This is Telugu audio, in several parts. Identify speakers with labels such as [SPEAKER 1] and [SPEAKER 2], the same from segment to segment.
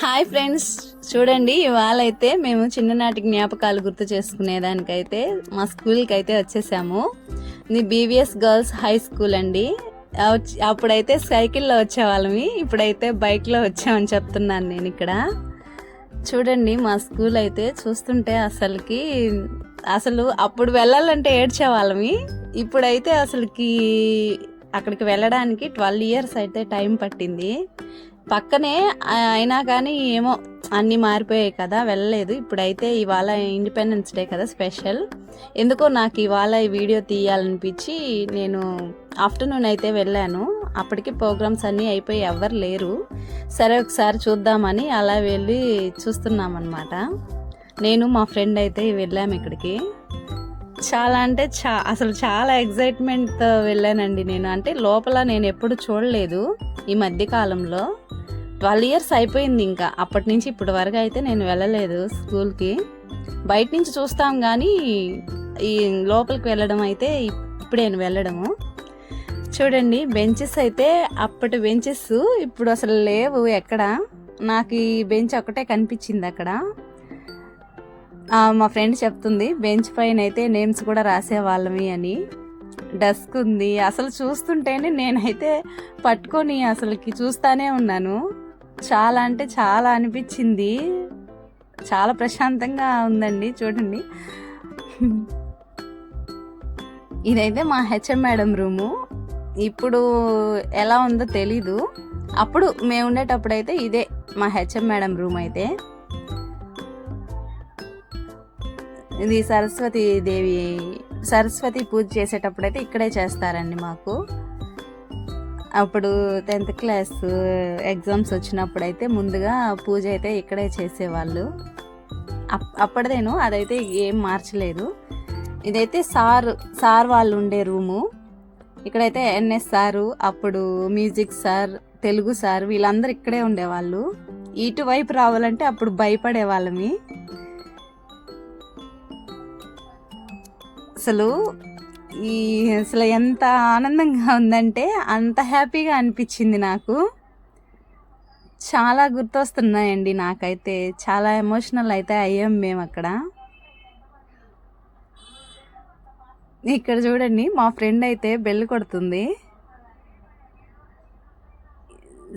[SPEAKER 1] హాయ్ ఫ్రెండ్స్, చూడండి ఇవాళ అయితే మేము చిన్ననాటి జ్ఞాపకాలు గుర్తు చేసుకునేదానికైతే మా స్కూల్కి అయితే వచ్చేసాము. ఇది బీవీఎస్ గర్ల్స్ హై స్కూల్ అండి. అప్పుడైతే సైకిల్లో వచ్చేవాళ్ళమి, ఇప్పుడైతే బైక్లో వచ్చామని చెప్తున్నాను నేను ఇక్కడ. చూడండి మా స్కూల్ అయితే చూస్తుంటే అసలు అప్పుడు వెళ్ళాలంటే ఏడ్చేవాళ్ళమి. ఇప్పుడైతే అక్కడికి వెళ్ళడానికి 12 years అయితే టైం పట్టింది. పక్కనే అయినా కానీ ఏమో అన్నీ మారిపోయాయి కదా, వెళ్ళలేదు. ఇప్పుడైతే ఇవాళ ఇండిపెండెన్స్ డే కదా స్పెషల్, ఎందుకో నాకు ఇవాళ ఈ వీడియో తీయాలనిపించి నేను ఆఫ్టర్నూన్ అయితే వెళ్ళాను. అప్పటికి ప్రోగ్రామ్స్ అన్నీ అయిపోయి ఎవ్వరు లేరు. సరే ఒకసారి చూద్దామని అలా వెళ్ళి చూస్తున్నామన్నమాట. నేను మా ఫ్రెండ్ అయితే వెళ్ళాము ఇక్కడికి. చాలా అంటే అసలు చాలా ఎగ్జైట్మెంట్తో వెళ్ళానండి నేను. అంటే లోపల నేను ఎప్పుడు చూడలేదు ఈ మధ్య కాలంలో. 12 years అయిపోయింది. ఇంకా అప్పటి నుంచి ఇప్పటి వరకు అయితే నేను వెళ్ళలేదు స్కూల్కి. బయట నుంచి చూస్తాం కానీ ఈ లోపలికి వెళ్ళడం అయితే ఇప్పుడే వెళ్ళడము. చూడండి బెంచెస్ అయితే అప్పటి బెంచెస్ ఇప్పుడు అసలు లేవు ఎక్కడ. నాకు ఈ బెంచ్ ఒకటే కనిపించింది అక్కడ. మా ఫ్రెండ్ చెప్తుంది బెంచ్ పైన అయితే నేమ్స్ కూడా రాసేవాళ్ళమి అని. డస్క్ ఉంది. అసలు చూస్తుంటేనే నేనైతే పట్టుకొని చూస్తానే ఉన్నాను. చాలా అంటే చాలా అనిపించింది. చాలా ప్రశాంతంగా ఉందండి. చూడండి, ఇదైతే మా హెచ్ఎం మేడం రూము. ఇప్పుడు ఎలా ఉందో తెలీదు. అప్పుడు మేము ఉండేటప్పుడు అయితే ఇదే మా హెచ్ఎం మేడం రూమ్ అయితే. ఇది సరస్వతి పూజ చేసేటప్పుడు అయితే ఇక్కడే చేస్తారండి మాకు. అప్పుడు 10th class ఎగ్జామ్స్ వచ్చినప్పుడు అయితే ముందుగా పూజ అయితే ఇక్కడే చేసేవాళ్ళు. అప్పటిదేను, అదైతే ఏం మార్చలేదు. ఇదైతే సార్ వాళ్ళు ఉండే రూము. ఇక్కడైతే ఎన్ఎస్ సారు, అప్పుడు మ్యూజిక్ సార్, తెలుగు సార్, వీళ్ళందరూ ఇక్కడే ఉండేవాళ్ళు. ఇటువైపు రావాలంటే అప్పుడు భయపడేవాళ్ళమి. అసలు ఎంత ఆనందంగా ఉందంటే అంత హ్యాపీగా అనిపించింది నాకు. చాలా గుర్తొస్తున్నాయండి నాకైతే. చాలా ఎమోషనల్ అయితే అయ్యాం మేము అక్కడ. ఇక్కడ చూడండి మా ఫ్రెండ్ అయితే బెల్ కొడుతుంది.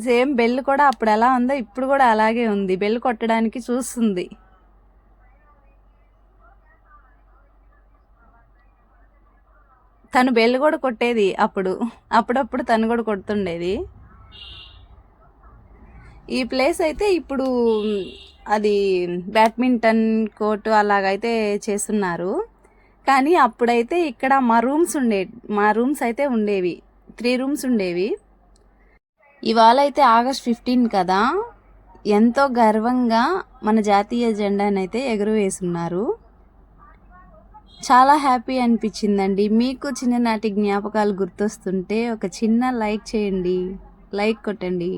[SPEAKER 1] సేమ్ బెల్ కూడా అప్పుడు ఎలా ఉందో ఇప్పుడు కూడా అలాగే ఉంది. బెల్ కొట్టడానికి చూస్తుంది. తను బెల్ కూడా కొట్టేది అప్పుడప్పుడు తను కూడా కొడుతుండేది. ఈ ప్లేస్ అయితే ఇప్పుడు అది బ్యాడ్మింటన్ కోర్టు అలాగైతే చేస్తున్నారు. కానీ అప్పుడైతే ఇక్కడ మా రూమ్స్ అయితే ఉండేవి. 3 rooms ఉండేవి. ఇవాళ అయితే August 15 కదా, ఎంతో గర్వంగా మన జాతీయ జెండానైతే ఎగురవేస్తున్నారు. చాలా హ్యాపీ అనిపించిందండి. మీకు చిన్ననాటి జ్ఞాపకాలు గుర్తొస్తుంటే ఒక చిన్న లైక్ చేయండి, లైక్ కొట్టండి.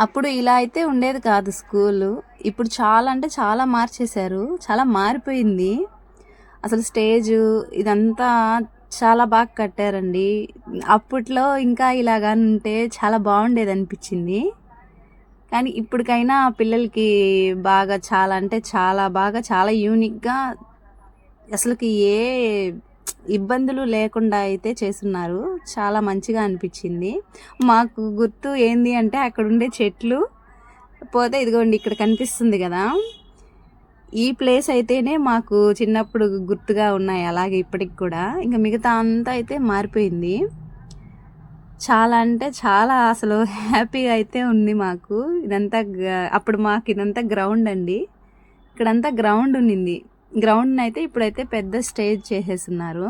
[SPEAKER 1] అప్పుడు ఇలా అయితే ఉండేది కాదు స్కూలు. ఇప్పుడు చాలా అంటే చాలా మార్చేశారు. చాలా మారిపోయింది. అసలు స్టేజు ఇదంతా చాలా బాగా కట్టారండి. అప్పట్లో ఇంకా ఇలాగా ఉంటే చాలా బాగుండేది అనిపించింది. కానీ ఇప్పటికైనా పిల్లలకి బాగా చాలా అంటే చాలా బాగా చాలా యూనిక్గా ఏ ఇబ్బందులు లేకుండా అయితే చేస్తున్నారు. చాలా మంచిగా అనిపించింది. మాకు గుర్తు ఏంది అంటే అక్కడ ఉండే చెట్లు పోతే ఇదిగోండి ఇక్కడ కనిపిస్తుంది కదా, ఈ ప్లేస్ అయితేనే మాకు చిన్నప్పుడు గుర్తుగా ఉన్నాయి. అలాగే ఇప్పటికి కూడా ఇంకా మిగతా అంతా అయితే మారిపోయింది. చాలా అంటే చాలా హ్యాపీగా అయితే ఉంది మాకు. ఇదంతా అప్పుడు మాకు ఇదంతా గ్రౌండ్ అండి. ఇక్కడంతా గ్రౌండ్ ఉన్నింది. గ్రౌండ్ అయితే ఇప్పుడైతే పెద్ద స్టేజ్ చేసేస్తున్నారు.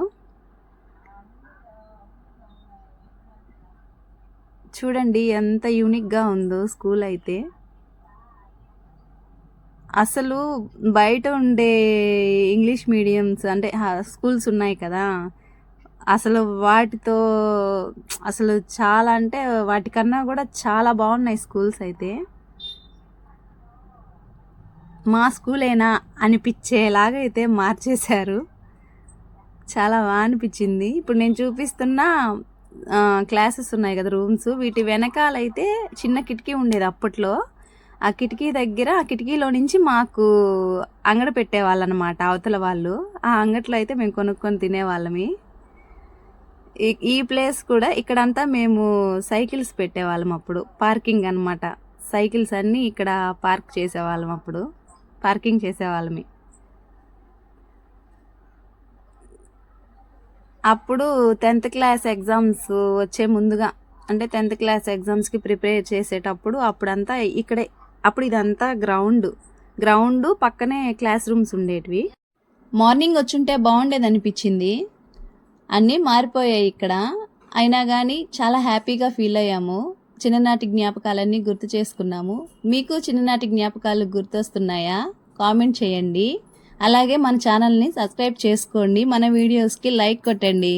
[SPEAKER 1] చూడండి ఎంత యూనిక్గా ఉందో స్కూల్ అయితే. అసలు బయట ఉండే ఇంగ్లీష్ మీడియంస్ అంటే స్కూల్స్ ఉన్నాయి కదా, వాటితో చాలా అంటే వాటికన్నా కూడా చాలా బాగున్నాయి స్కూల్స్ అయితే. మా స్కూలేనా అనిపించేలాగా అయితే మార్చేశారు. చాలా బాగా అనిపించింది. ఇప్పుడు నేను చూపిస్తున్న క్లాసెస్ ఉన్నాయి కదా, రూమ్స్, వీటి వెనకాలైతే చిన్న కిటికీ ఉండేది అప్పట్లో. ఆ కిటికీ దగ్గర ఆ కిటికీలో నుంచి మాకు అంగడి పెట్టేవాళ్ళు అనమాట అవతల వాళ్ళు. ఆ అంగట్లో అయితే మేము కొనుక్కొని తినేవాళ్ళమి. ఈ ప్లేస్ కూడా ఇక్కడంతా మేము సైకిల్స్ పెట్టేవాళ్ళం అప్పుడు, పార్కింగ్ అనమాట. సైకిల్స్ అన్నీ ఇక్కడ పార్క్ చేసేవాళ్ళం, అప్పుడు పార్కింగ్ చేసేవాళ్ళమి. అప్పుడు 10th క్లాస్ ఎగ్జామ్స్ వచ్చే ముందుగా, అంటే 10th క్లాస్ ఎగ్జామ్స్కి ప్రిపేర్ చేసేటప్పుడు అప్పుడంతా ఇక్కడే. అప్పుడు ఇదంతా గ్రౌండ్ పక్కనే క్లాస్ రూమ్స్ ఉండేటివి. మార్నింగ్ వచ్చుంటే బాగుండేది అనిపించింది. అన్నీ మారిపోయాయి ఇక్కడ. అయినా కానీ చాలా హ్యాపీగా ఫీల్ అయ్యాము. చిన్ననాటి జ్ఞాపకాలన్నీ గుర్తు చేసుకున్నాము. మీకు చిన్ననాటి జ్ఞాపకాలు గుర్తొస్తున్నాయా? కామెంట్ చేయండి. అలాగే మన ఛానల్ని సబ్స్క్రైబ్ చేసుకోండి. మన వీడియోస్కి లైక్ కొట్టండి.